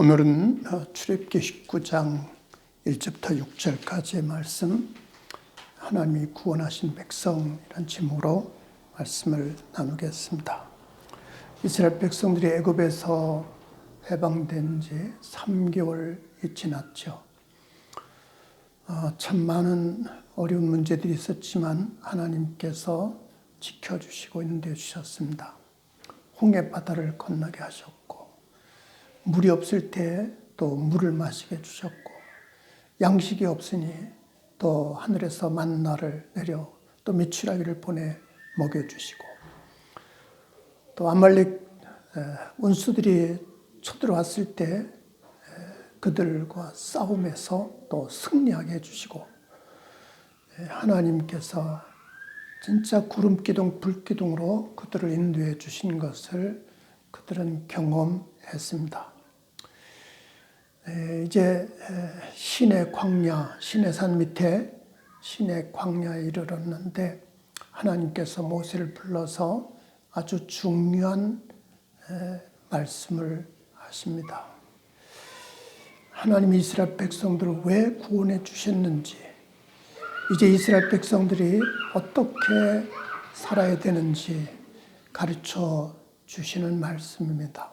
오늘은 출애굽기 19장 1절부터 6절까지의 말씀, 하나님이 구원하신 백성이라는 제목으로 말씀을 나누겠습니다. 이스라엘 백성들이 애굽에서 해방된 지 3개월이 지났죠. 참 많은 어려운 문제들이 있었지만 하나님께서 지켜주시고 인도해 주셨습니다. 홍해 바다를 건너게 하셨고, 물이 없을 때 또 물을 마시게 해주셨고, 양식이 없으니 또 하늘에서 만나를 내려 또 메추라기를 보내 먹여주시고, 또 아말렉 원수들이 쳐들어왔을 때 그들과 싸움에서 또 승리하게 해주시고, 하나님께서 진짜 구름기둥 불기둥으로 그들을 인도해 주신 것을 그들은 경험했습니다. 이제 신의 광야, 신의 산 밑에 신의 광야에 이르렀는데, 하나님께서 모세를 불러서 아주 중요한 말씀을 하십니다. 하나님이 이스라엘 백성들을 왜 구원해 주셨는지, 이제 이스라엘 백성들이 어떻게 살아야 되는지 가르쳐 주시는 말씀입니다.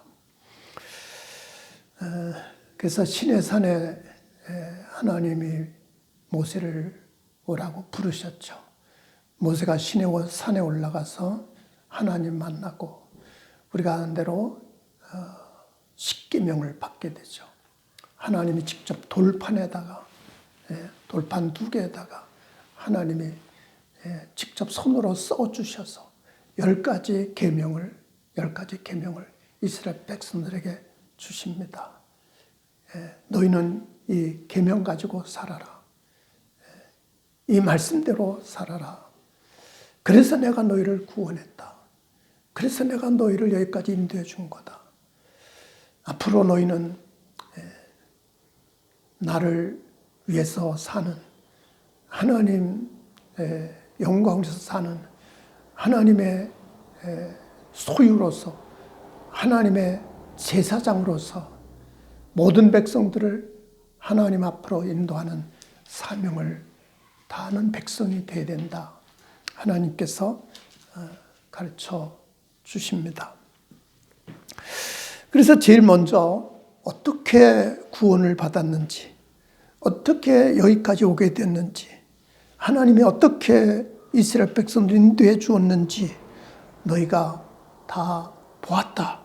그래서 신의 산에 하나님이 모세를 오라고 부르셨죠. 모세가 신의 산에 올라가서 하나님 만나고 우리가 아는 대로 십계명을 받게 되죠. 하나님이 직접 돌판에다가, 돌판 2개에다가 하나님이 직접 손으로 써주셔서 10가지 계명을 이스라엘 백성들에게 주십니다. 너희는 이 계명 가지고 살아라. 이 말씀대로 살아라. 그래서 내가 너희를 구원했다. 그래서 내가 너희를 여기까지 인도해 준 거다. 앞으로 너희는 나를 위해서 사는, 하나님 영광에서 사는 하나님의 소유로서, 하나님의 제사장으로서 모든 백성들을 하나님 앞으로 인도하는 사명을 다하는 백성이 되어야 된다. 하나님께서 가르쳐 주십니다. 그래서 제일 먼저 어떻게 구원을 받았는지, 어떻게 여기까지 오게 됐는지, 하나님이 어떻게 이스라엘 백성들을 인도해 주었는지 너희가 다 보았다.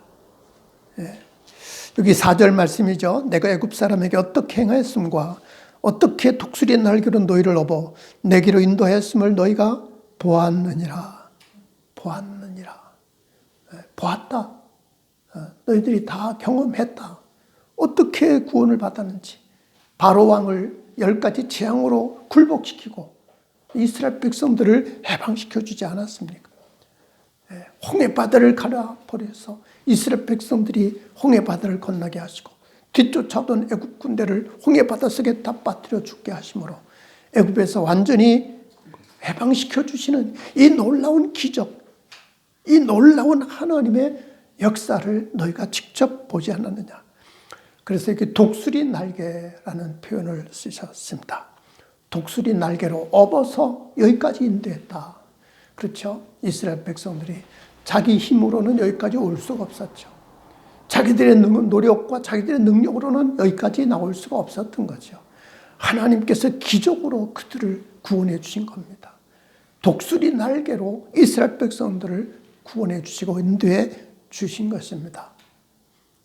여기 4절 말씀이죠. 내가 애굽 사람에게 어떻게 행하였음과 어떻게 독수리의 날개로 너희를 업어 내게로 인도하였음을 너희가 보았느니라. 보았다. 너희들이 다 경험했다. 어떻게 구원을 받았는지. 바로 왕을 10가지 재앙으로 굴복시키고 이스라엘 백성들을 해방시켜 주지 않았습니까? 홍해 바다를 갈아버려서 이스라엘 백성들이 홍해 바다를 건너게 하시고, 뒤쫓아오던 애굽 군대를 홍해 바다 속에 다 빠뜨려 죽게 하심으로 애굽에서 완전히 해방시켜 주시는 이 놀라운 기적, 이 놀라운 하나님의 역사를 너희가 직접 보지 않았느냐. 그래서 이렇게 독수리 날개라는 표현을 쓰셨습니다. 독수리 날개로 업어서 여기까지 인도했다. 그렇죠? 이스라엘 백성들이 자기 힘으로는 여기까지 올 수가 없었죠. 자기들의 노력과 자기들의 능력으로는 여기까지 나올 수가 없었던 거죠. 하나님께서 기적으로 그들을 구원해 주신 겁니다. 독수리 날개로 이스라엘 백성들을 구원해 주시고 인도해 주신 것입니다.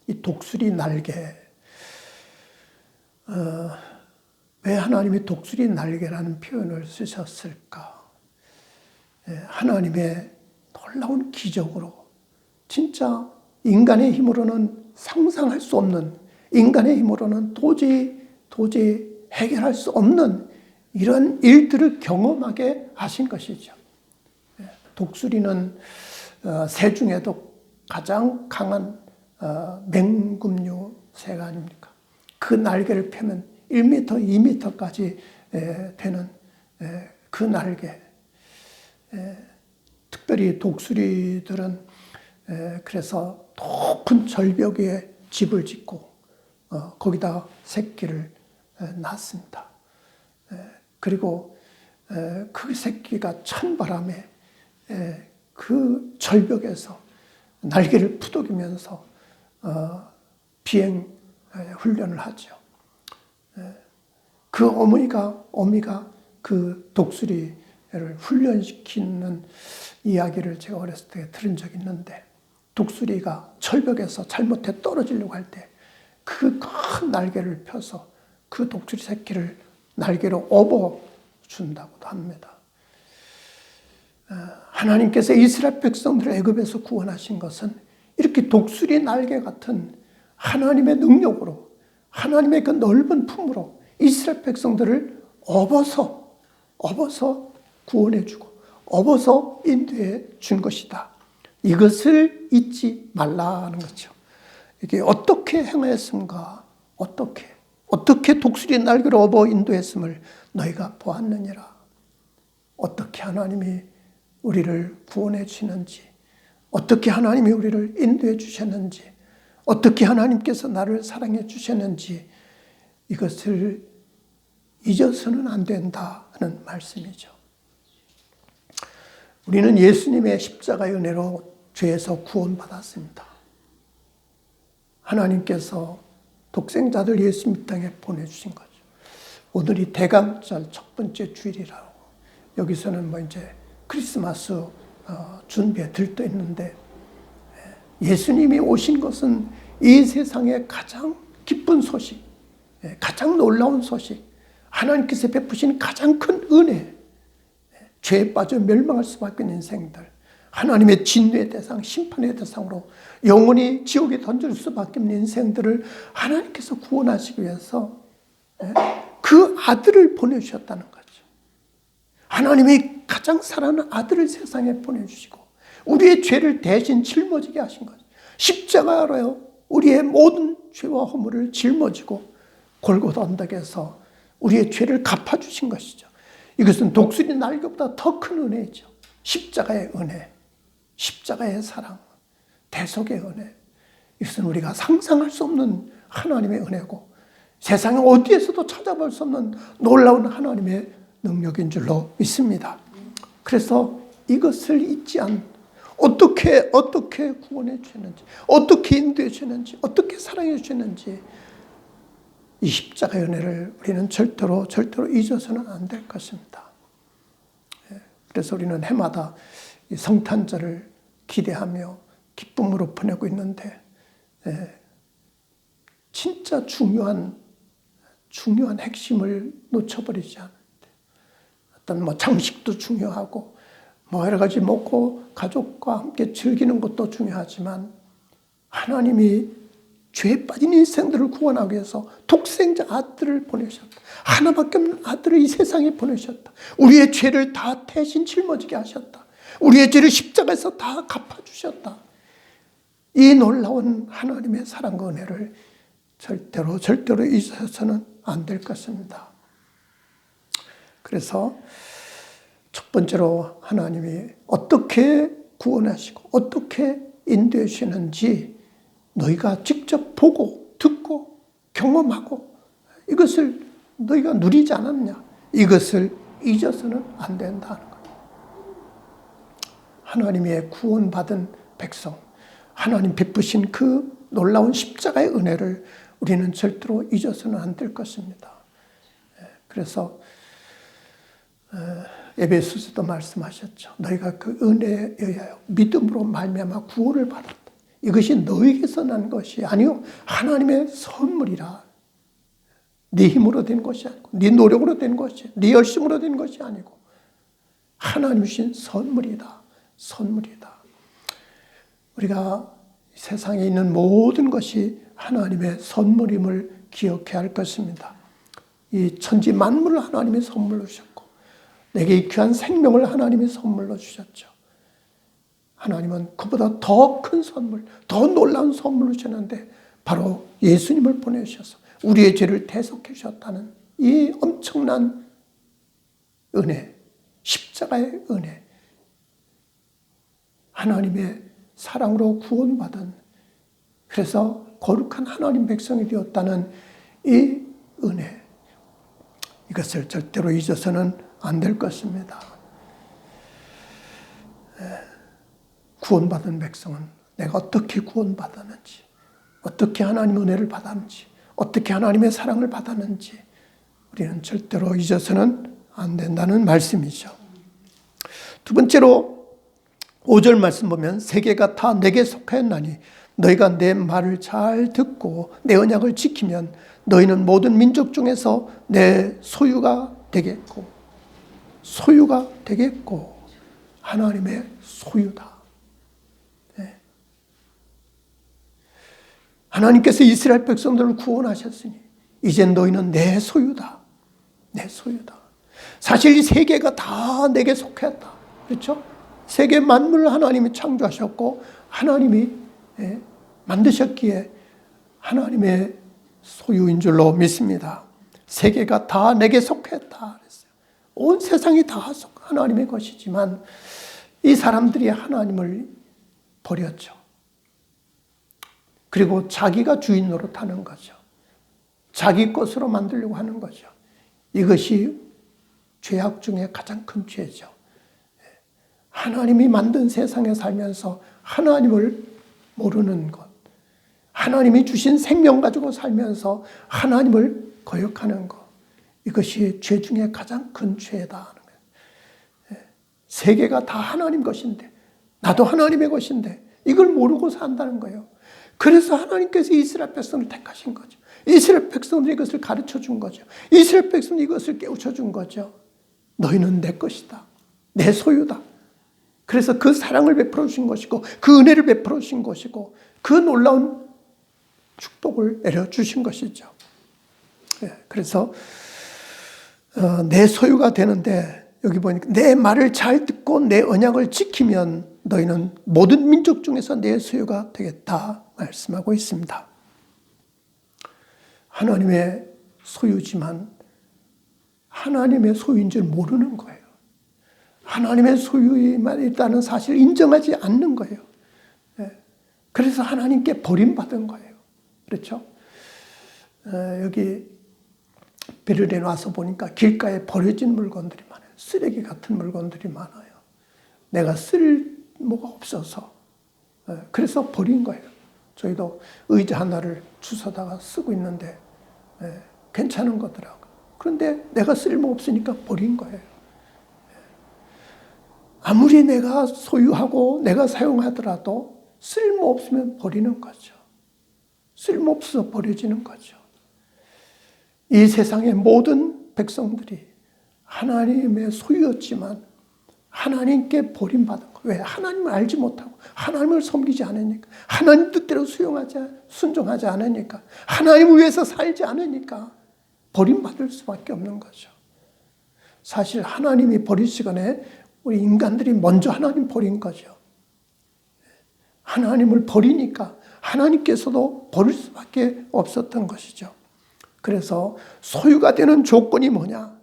이 독수리 날개, 왜 하나님이 독수리 날개라는 표현을 쓰셨을까? 하나님의 놀라운 기적으로, 진짜 인간의 힘으로는 상상할 수 없는, 인간의 힘으로는 도저히 해결할 수 없는 이런 일들을 경험하게 하신 것이죠. 독수리는 새 중에도 가장 강한 맹금류 새가 아닙니까? 그 날개를 펴면 1m, 2m까지 되는 그 날개. 특별히 독수리들은 그래서 높은 절벽 위에 집을 짓고 거기다 새끼를 낳습니다. 그리고 그 새끼가 찬바람에 그 절벽에서 날개를 푸덕이면서 비행 훈련을 하죠. 그 어미가 그 독수리를 훈련시키는 이야기를 제가 어렸을 때 들은 적이 있는데, 독수리가 절벽에서 잘못해 떨어지려고 할 때 그 큰 날개를 펴서 그 독수리 새끼를 날개로 업어준다고도 합니다. 하나님께서 이스라엘 백성들을 애굽에서 구원하신 것은 이렇게 독수리 날개 같은 하나님의 능력으로, 하나님의 그 넓은 품으로 이스라엘 백성들을 업어서 구원해주고 업어서 인도해 준 것이다. 이것을 잊지 말라는 거죠. 이게 어떻게 행하였음과 어떻게 독수리 날개로 업어 인도했음을 너희가 보았느니라. 어떻게 하나님이 우리를 구원해 주시는지, 어떻게 하나님이 우리를 인도해 주셨는지, 어떻게 하나님께서 나를 사랑해 주셨는지, 이것을 잊어서는 안 된다는 말씀이죠. 우리는 예수님의 십자가의 은혜로 죄에서 구원받았습니다. 하나님께서 독생자들 예수님 땅에 보내주신 거죠. 오늘이 대강절 첫 번째 주일이라고, 여기서는 이제 크리스마스 준비에 들떠 있는데, 예수님이 오신 것은 이 세상의 가장 기쁜 소식, 가장 놀라운 소식, 하나님께서 베푸신 가장 큰 은혜, 죄에 빠져 멸망할 수밖에 없는 인생들, 하나님의 진노의 대상, 심판의 대상으로 영원히 지옥에 던질 수밖에 없는 인생들을 하나님께서 구원하시기 위해서 그 아들을 보내주셨다는 거죠. 하나님이 가장 사랑하는 아들을 세상에 보내주시고 우리의 죄를 대신 짊어지게 하신 거죠. 십자가로 우리의 모든 죄와 허물을 짊어지고 골고다 언덕에서 우리의 죄를 갚아주신 것이죠. 이것은 독수리 날개보다 더 큰 은혜이죠. 십자가의 은혜, 십자가의 사랑, 대속의 은혜. 이것은 우리가 상상할 수 없는 하나님의 은혜고 세상에 어디에서도 찾아볼 수 없는 놀라운 하나님의 능력인 줄로 믿습니다. 그래서 이것을 잊지 어떻게 구원해 주셨는지, 어떻게 인도해 주셨는지, 어떻게 사랑해 주셨는지, 이 십자가의 은혜를 우리는 절대로 잊어서는 안 될 것입니다. 그래서 우리는 해마다 이 성탄절을 기대하며 기쁨으로 보내고 있는데, 진짜 중요한 핵심을 놓쳐버리지 않을 때, 어떤 장식도 중요하고 여러 가지 먹고 가족과 함께 즐기는 것도 중요하지만, 하나님이 죄에 빠진 인생들을 구원하기 위해서 독생자 아들을 보내셨다. 하나밖에 없는 아들을 이 세상에 보내셨다. 우리의 죄를 다 대신 짊어지게 하셨다. 우리의 죄를 십자가에서 다 갚아주셨다. 이 놀라운 하나님의 사랑과 은혜를 절대로 잊어서는 안 될 것입니다. 그래서 첫 번째로 하나님이 어떻게 구원하시고 어떻게 인도해 주시는지 너희가 직접 보고 듣고 경험하고 이것을 너희가 누리지 않았냐, 이것을 잊어서는 안 된다는 거예요. 하나님의 구원받은 백성, 하나님 베푸신 그 놀라운 십자가의 은혜를 우리는 절대로 잊어서는 안 될 것입니다. 그래서 에베소서도 말씀하셨죠. 너희가 그 은혜에 의하여 믿음으로 말미암아 구원을 받았다. 이것이 너희에게서 난 것이 아니요 하나님의 선물이라. 네 힘으로 된 것이 아니고 네 노력으로 된 것이, 네 열심으로 된 것이 아니고 하나님 주신 선물이다. 우리가 세상에 있는 모든 것이 하나님의 선물임을 기억해야 할 것입니다. 이 천지 만물을 하나님의 선물로 주셨고 내게 이 귀한 생명을 하나님의 선물로 주셨죠. 하나님은 그보다 더 큰 선물, 더 놀라운 선물을 주셨는데 바로 예수님을 보내주셔서 우리의 죄를 대속해 주셨다는 이 엄청난 은혜, 십자가의 은혜, 하나님의 사랑으로 구원받은, 그래서 거룩한 하나님 백성이 되었다는 이 은혜, 이것을 절대로 잊어서는 안 될 것입니다. 구원받은 백성은 내가 어떻게 구원받았는지, 어떻게 하나님의 은혜를 받았는지, 어떻게 하나님의 사랑을 받았는지 우리는 절대로 잊어서는 안 된다는 말씀이죠. 두 번째로 5절 말씀 보면 세계가 다 내게 속하였나니 너희가 내 말을 잘 듣고 내 언약을 지키면 너희는 모든 민족 중에서 내 소유가 되겠고, 소유가 되겠고, 하나님의 소유다. 네. 하나님께서 이스라엘 백성들을 구원하셨으니 이제 너희는 내 소유다. 내 소유다. 사실 이 세계가 다 내게 속했다. 그렇죠? 세계 만물을 하나님이 창조하셨고 하나님이 만드셨기에 하나님의 소유인 줄로 믿습니다. 세계가 다 내게 속했다 그랬어요. 온 세상이 다 하나님의 것이지만 이 사람들이 하나님을 버렸죠. 그리고 자기가 주인 노릇하는 거죠. 자기 것으로 만들려고 하는 거죠. 이것이 죄악 중에 가장 큰 죄죠. 하나님이 만든 세상에 살면서 하나님을 모르는 것, 하나님이 주신 생명 가지고 살면서 하나님을 거역하는 것, 이것이 죄 중에 가장 큰 죄다 하는 거예요. 세계가 다 하나님 것인데, 나도 하나님의 것인데 이걸 모르고 산다는 거예요. 그래서 하나님께서 이스라엘 백성을 택하신 거죠. 이스라엘 백성들이 이것을 가르쳐 준 거죠. 이스라엘 백성들이 이것을 깨우쳐 준 거죠. 너희는 내 것이다. 내 소유다. 그래서 그 사랑을 베풀어 주신 것이고 그 은혜를 베풀어 주신 것이고 그 놀라운 축복을 내려주신 것이죠. 그래서 내 소유가 되는데 여기 보니까 내 말을 잘 듣고 내 언약을 지키면 너희는 모든 민족 중에서 내 소유가 되겠다 말씀하고 있습니다. 하나님의 소유지만 하나님의 소유인 줄 모르는 거예요. 하나님의 소유만 있다는 사실을 인정하지 않는 거예요. 그래서 하나님께 버림받은 거예요. 그렇죠? 여기 베를린에 와서 보니까 길가에 버려진 물건들이 많아요. 쓰레기 같은 물건들이 많아요. 내가 쓸모가 없어서 그래서 버린 거예요. 저희도 의자 하나를 주워다가 쓰고 있는데 괜찮은 거더라고요. 그런데 내가 쓸모 없으니까 버린 거예요. 아무리 내가 소유하고 내가 사용하더라도 쓸모 없으면 버리는 거죠. 쓸모 없어서 버려지는 거죠. 이 세상의 모든 백성들이 하나님의 소유였지만 하나님께 버림받은 거예요. 왜? 하나님을 알지 못하고 하나님을 섬기지 않으니까, 하나님 뜻대로 순종하지 않으니까, 하나님을 위해서 살지 않으니까 버림받을 수밖에 없는 거죠. 사실 하나님이 버리시거나 우리 인간들이 먼저 하나님 버린 거죠. 하나님을 버리니까 하나님께서도 버릴 수밖에 없었던 것이죠. 그래서 소유가 되는 조건이 뭐냐?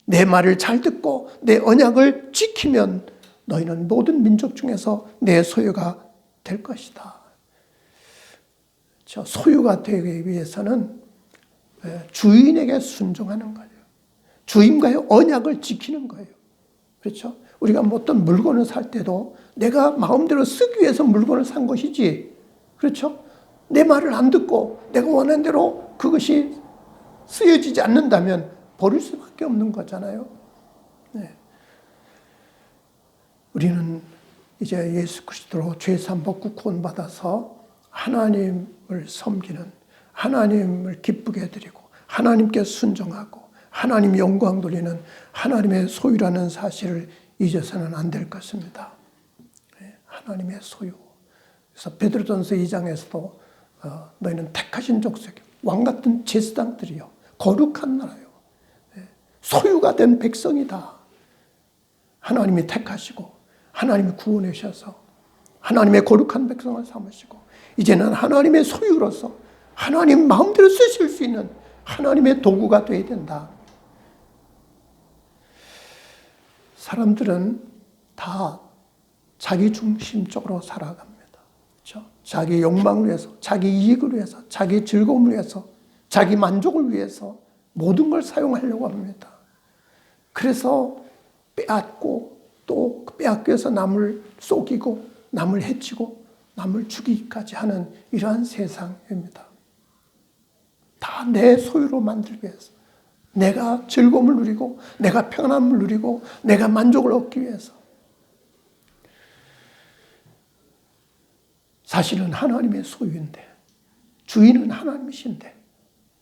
내 말을 잘 듣고 내 언약을 지키면 너희는 모든 민족 중에서 내 소유가 될 것이다. 소유가 되기 위해서는 주인에게 순종하는 거예요. 주인과의 언약을 지키는 거예요. 그렇죠? 우리가 어떤 물건을 살 때도 내가 마음대로 쓰기 위해서 물건을 산 것이지, 그렇죠? 내 말을 안 듣고 내가 원하는 대로 그것이 쓰여지지 않는다면 버릴 수밖에 없는 거잖아요. 네. 우리는 이제 예수 그리스도로 죄 사함 받고 구원받아서 하나님을 섬기는, 하나님을 기쁘게 해드리고 하나님께 순종하고 하나님 영광 돌리는 하나님의 소유라는 사실을 잊어서는 안 될 것입니다. 하나님의 소유. 그래서 베드로전서 2장에서도 너희는 택하신 족속, 왕 같은 제사장들이요, 거룩한 나라요, 소유가 된 백성이다. 하나님이 택하시고 하나님이 구원해 주셔서 하나님의 거룩한 백성을 삼으시고 이제는 하나님의 소유로서 하나님 마음대로 쓰실 수 있는 하나님의 도구가 되어야 된다. 사람들은 다 자기 중심적으로 살아갑니다. 그렇죠? 자기 욕망을 위해서, 자기 이익을 위해서, 자기 즐거움을 위해서, 자기 만족을 위해서 모든 걸 사용하려고 합니다. 그래서 빼앗고 또 빼앗기 위해서 남을 속이고 남을 해치고 남을 죽이기까지 하는 이러한 세상입니다. 다 내 소유로 만들기 위해서, 내가 즐거움을 누리고 내가 평안함을 누리고 내가 만족을 얻기 위해서. 사실은 하나님의 소유인데, 주인은 하나님이신데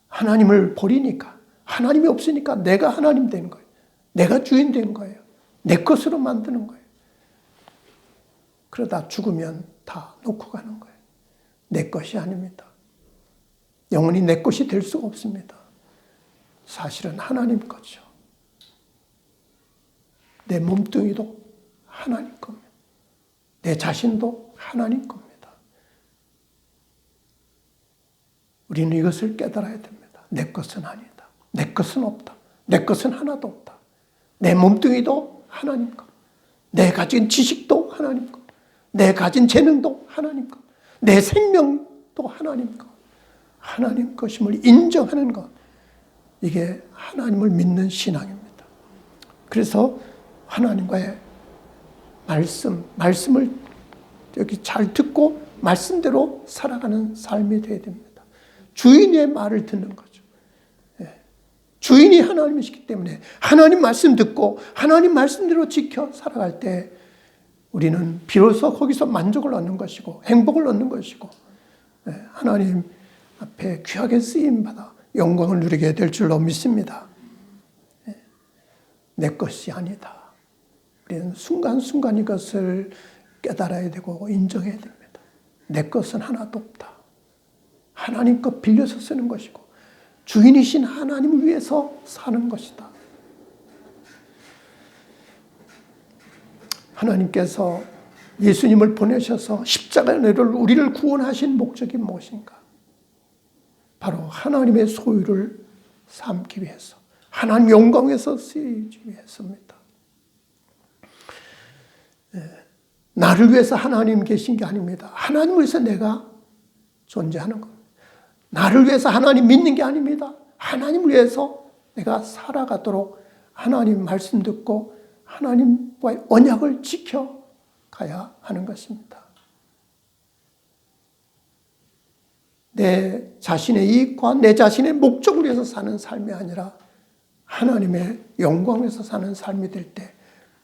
하나님을 버리니까, 하나님이 없으니까 내가 하나님 된 거예요. 내가 주인 된 거예요. 내 것으로 만드는 거예요. 그러다 죽으면 다 놓고 가는 거예요. 내 것이 아닙니다. 영원히 내 것이 될 수가 없습니다. 사실은 하나님 거죠. 내 몸뚱이도 하나님 겁니다. 내 자신도 하나님 겁니다. 우리는 이것을 깨달아야 됩니다. 내 것은 아니다. 내 것은 없다. 내 것은 하나도 없다. 내 몸뚱이도 하나님 것. 내 가진 지식도 하나님 것. 내 가진 재능도 하나님 것. 내 생명도 하나님 것. 하나님 것임을 인정하는 것. 이게 하나님을 믿는 신앙입니다. 그래서 하나님과의 말씀을 여기 잘 듣고 말씀대로 살아가는 삶이 되어야 됩니다. 주인의 말을 듣는 거죠. 주인이 하나님이시기 때문에 하나님 말씀 듣고 하나님 말씀대로 지켜 살아갈 때 우리는 비로소 거기서 만족을 얻는 것이고 행복을 얻는 것이고 하나님 앞에 귀하게 쓰임받아 영광을 누리게 될 줄로 믿습니다. 내 것이 아니다. 우리는 순간순간 이것을 깨달아야 되고 인정해야 됩니다. 내 것은 하나도 없다. 하나님 것 빌려서 쓰는 것이고 주인이신 하나님을 위해서 사는 것이다. 하나님께서 예수님을 보내셔서 십자가를 우리를 구원하신 목적이 무엇인가? 바로 하나님의 소유를 삼기 위해서, 하나님 영광에서 쓰이기 위해서입니다. 나를 위해서 하나님 계신 게 아닙니다. 하나님을 위해서 내가 존재하는 겁니다. 나를 위해서 하나님 믿는 게 아닙니다. 하나님을 위해서 내가 살아가도록 하나님 말씀 듣고 하나님과의 언약을 지켜가야 하는 것입니다. 내 자신의 이익과 내 자신의 목적을 위해서 사는 삶이 아니라 하나님의 영광을 위해서 사는 삶이 될 때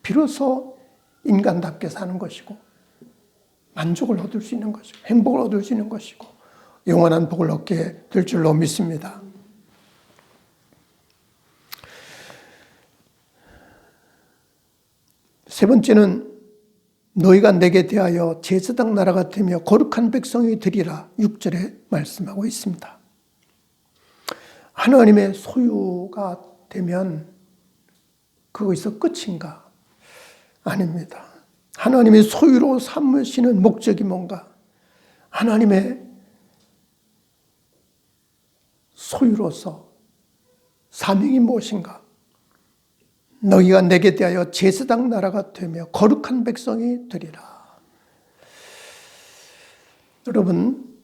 비로소 인간답게 사는 것이고 만족을 얻을 수 있는 것이고 행복을 얻을 수 있는 것이고 영원한 복을 얻게 될 줄로 믿습니다. 세 번째는 너희가 내게 대하여 제사장 나라가 되며 거룩한 백성이 되리라 6절에 말씀하고 있습니다. 하나님의 소유가 되면 그것에서 끝인가? 아닙니다. 하나님의 소유로 삼으시는 목적이 뭔가? 하나님의 소유로서 사명이 무엇인가? 너희가 내게 대하여 제사장 나라가 되며 거룩한 백성이 되리라. 여러분,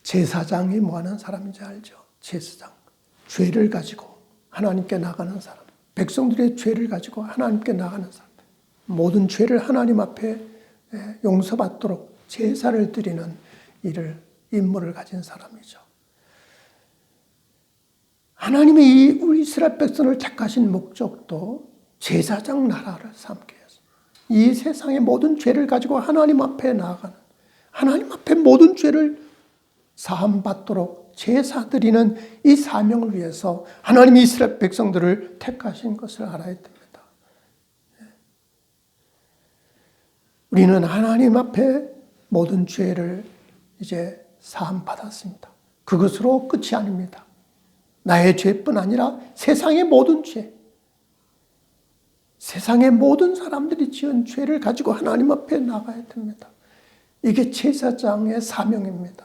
제사장이 뭐하는 사람인지 알죠? 제사장. 죄를 가지고 하나님께 나가는 사람. 백성들의 죄를 가지고 하나님께 나가는 사람. 모든 죄를 하나님 앞에 용서받도록 제사를 드리는 임무를 가진 사람이죠. 하나님이 이 우리 이스라엘 백성을 택하신 목적도 제사장 나라를 삼기 위해서, 이 세상의 모든 죄를 가지고 하나님 앞에 나아가는, 하나님 앞에 모든 죄를 사함받도록 제사 드리는 이 사명을 위해서 하나님이 이스라엘 백성들을 택하신 것을 알아야 됩니다. 우리는 하나님 앞에 모든 죄를 이제 사함받았습니다. 그것으로 끝이 아닙니다. 나의 죄뿐 아니라 세상의 모든 죄, 세상의 모든 사람들이 지은 죄를 가지고 하나님 앞에 나가야 됩니다. 이게 제사장의 사명입니다.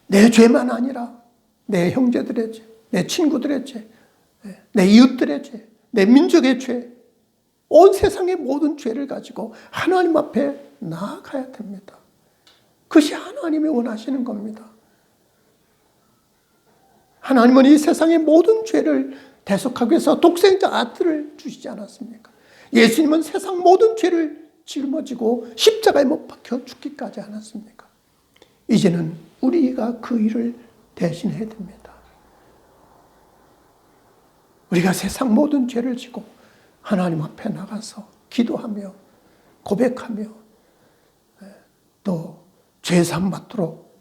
내 죄만 아니라 내 형제들의 죄, 내 친구들의 죄, 내 이웃들의 죄, 내 민족의 죄, 온 세상의 모든 죄를 가지고 하나님 앞에 나아가야 됩니다. 그것이 하나님이 원하시는 겁니다. 하나님은 이 세상의 모든 죄를 대속하기 위해서 독생자 아들을 주시지 않았습니까? 예수님은 세상 모든 죄를 짊어지고 십자가에 못 박혀 죽기까지 않았습니까? 이제는 우리가 그 일을 대신해야 됩니다. 우리가 세상 모든 죄를 지고 하나님 앞에 나가서 기도하며 고백하며 또 죄사함 받도록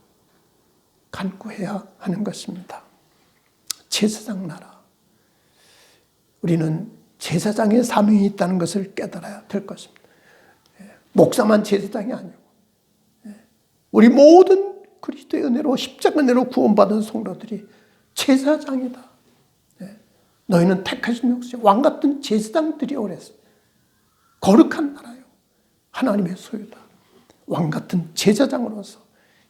간구해야 하는 것입니다. 제사장 나라. 우리는 제사장의 사명이 있다는 것을 깨달아야 될 것입니다. 목사만 제사장이 아니고 우리 모든 그리스도의 은혜로 십자가 은혜로 구원받은 성도들이 제사장이다. 너희는 택하신 역시 왕같은 제사장들이 오랬습니다. 거룩한 나라요. 하나님의 소유다. 왕같은 제사장으로서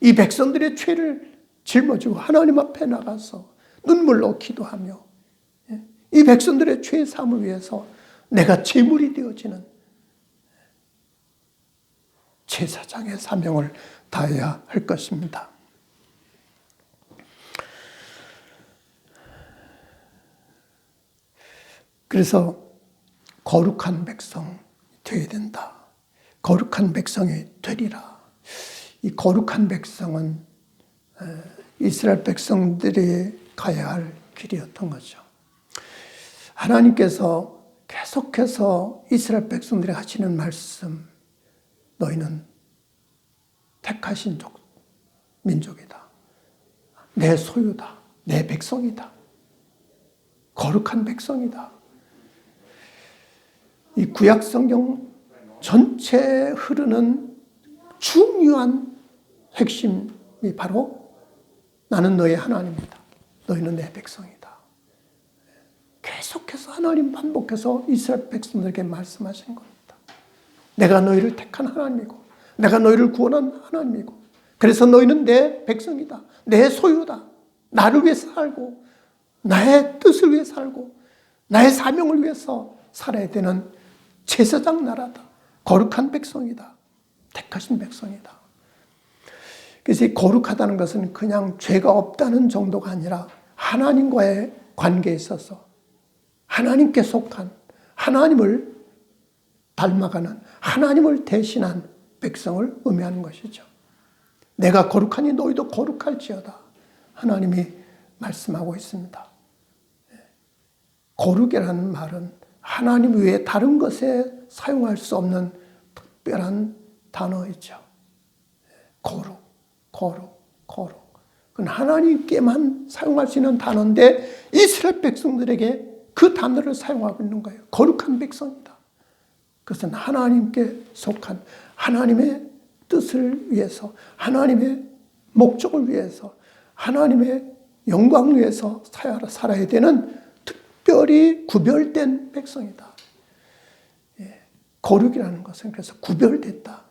이 백성들의 죄를 짊어지고 하나님 앞에 나가서 눈물로 기도하며 이 백성들의 죄 사함을 위해서 내가 제물이 되어지는 제사장의 사명을 다해야 할 것입니다. 그래서 거룩한 백성이 되어야 된다. 거룩한 백성이 되리라. 이 거룩한 백성은 이스라엘 백성들이 가야 할 길이었던 거죠. 하나님께서 계속해서 이스라엘 백성들이 하시는 말씀, 너희는 택하신 민족이다. 내 소유다. 내 백성이다. 거룩한 백성이다. 이 구약 성경 전체에 흐르는 중요한 핵심이 바로 나는 너의 하나님이다. 너희는 내 백성이다. 계속해서 하나님 반복해서 이스라엘 백성들에게 말씀하신 겁니다. 내가 너희를 택한 하나님이고 내가 너희를 구원한 하나님이고 그래서 너희는 내 백성이다. 내 소유다. 나를 위해서 살고 나의 뜻을 위해서 살고 나의 사명을 위해서 살아야 되는 제사장 나라다. 거룩한 백성이다. 택하신 백성이다. 그래서 이 거룩하다는 것은 그냥 죄가 없다는 정도가 아니라 하나님과의 관계에 있어서 하나님께 속한 하나님을 닮아가는 하나님을 대신한 백성을 의미하는 것이죠. 내가 거룩하니 너희도 거룩할지어다. 하나님이 말씀하고 있습니다. 거룩이라는 말은 하나님 외에 다른 것에 사용할 수 없는 특별한 단어이죠. 거룩. 그건 하나님께만 사용할 수 있는 단어인데 이스라엘 백성들에게 그 단어를 사용하고 있는 거예요. 거룩한 백성이다. 그것은 하나님께 속한 하나님의 뜻을 위해서 하나님의 목적을 위해서 하나님의 영광을 위해서 살아야 되는 특별히 구별된 백성이다. 거룩이라는 것은 그래서 구별됐다.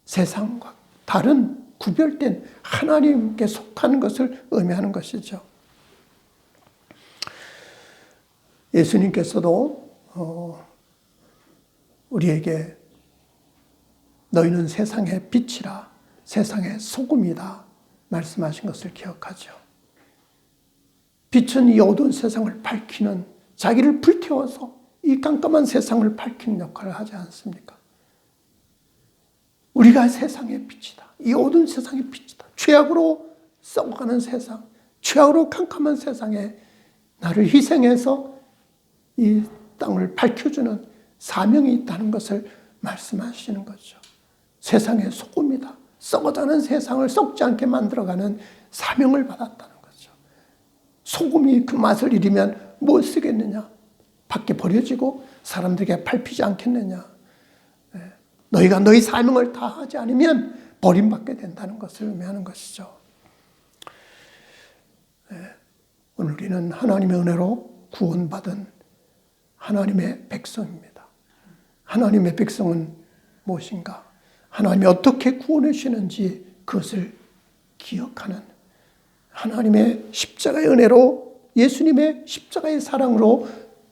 세상과 다른 구별된 하나님께 속한 것을 의미하는 것이죠. 예수님께서도 우리에게 너희는 세상의 빛이라 세상의 소금이다 말씀하신 것을 기억하죠. 빛은 이 어두운 세상을 밝히는 자기를 불태워서 이 깜깜한 세상을 밝히는 역할을 하지 않습니까? 우리가 세상의 빛이다. 이 어두운 세상의 빛이다. 죄악으로 썩어가는 세상, 죄악으로 캄캄한 세상에 나를 희생해서 이 땅을 밝혀주는 사명이 있다는 것을 말씀하시는 거죠. 세상의 소금이다. 썩어가는 세상을 썩지 않게 만들어가는 사명을 받았다는 거죠. 소금이 그 맛을 잃으면 뭘 쓰겠느냐? 밖에 버려지고 사람들에게 밟히지 않겠느냐? 너희가 너희 사명을 다하지 않으면 버림받게 된다는 것을 의미하는 것이죠. 오늘 우리는 하나님의 은혜로 구원받은 하나님의 백성입니다. 하나님의 백성은 무엇인가? 하나님이 어떻게 구원해 주시는지 그것을 기억하는 하나님의 십자가의 은혜로 예수님의 십자가의 사랑으로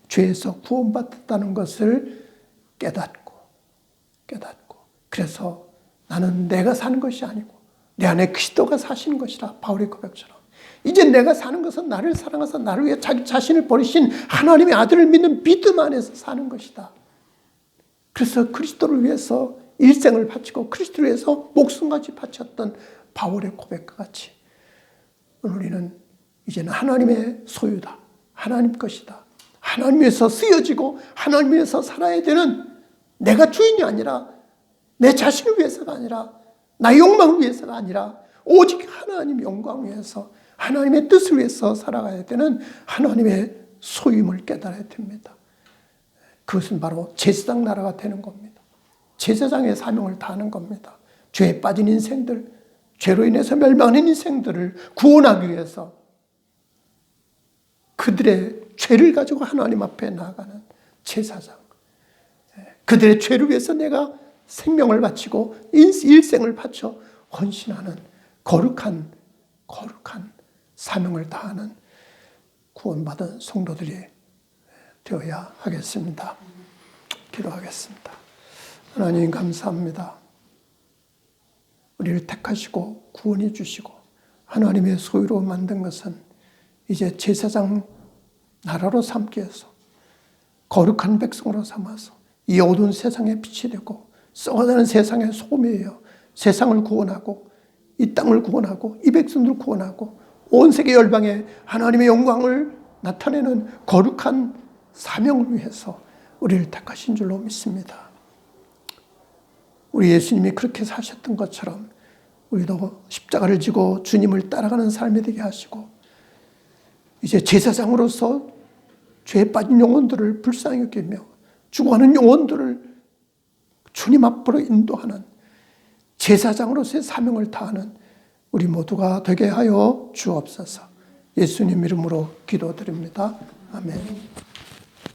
죄에서 구원받았다는 것을 깨닫고 그래서 나는 내가 사는 것이 아니고 내 안에 그리스도가 사시는 것이라 바울의 고백처럼 이제 내가 사는 것은 나를 사랑하사 나를 위해 자기 자신을 버리신 하나님의 아들을 믿는 믿음 안에서 사는 것이다. 그래서 그리스도를 위해서 일생을 바치고 그리스도를 위해서 목숨까지 바쳤던 바울의 고백과 같이 우리는 이제는 하나님의 소유다. 하나님 것이다. 하나님 위해서 쓰여지고 하나님 위해서 살아야 되는 내가 주인이 아니라 내 자신을 위해서가 아니라 나의 욕망을 위해서가 아니라 오직 하나님 영광 위해서 하나님의 뜻을 위해서 살아가야 되는 하나님의 소유임을 깨달아야 됩니다. 그것은 바로 제사장 나라가 되는 겁니다. 제사장의 사명을 다하는 겁니다. 죄에 빠진 인생들, 죄로 인해서 멸망하는 인생들을 구원하기 위해서 그들의 죄를 가지고 하나님 앞에 나아가는 제사장. 그들의 죄를 위해서 내가 생명을 바치고 일생을 바쳐 헌신하는 거룩한 사명을 다하는 구원받은 성도들이 되어야 하겠습니다. 기도하겠습니다. 하나님 감사합니다. 우리를 택하시고 구원해 주시고 하나님의 소유로 만든 것은 이제 제사장 나라로 삼기 위해서 거룩한 백성으로 삼아서 이 어두운 세상에 빛이 되고 썩어가는 세상의 소금이에요. 세상을 구원하고 이 땅을 구원하고 이 백성들을 구원하고 온 세계 열방에 하나님의 영광을 나타내는 거룩한 사명을 위해서 우리를 택하신 줄로 믿습니다. 우리 예수님이 그렇게 사셨던 것처럼 우리도 십자가를 지고 주님을 따라가는 삶이 되게 하시고 이제 제사장으로서 죄에 빠진 영혼들을 불쌍히 여기며 죽어가는 영혼들을 주님 앞으로 인도하는 제사장으로서의 사명을 다하는 우리 모두가 되게 하여 주옵소서. 예수님 이름으로 기도드립니다. 아멘.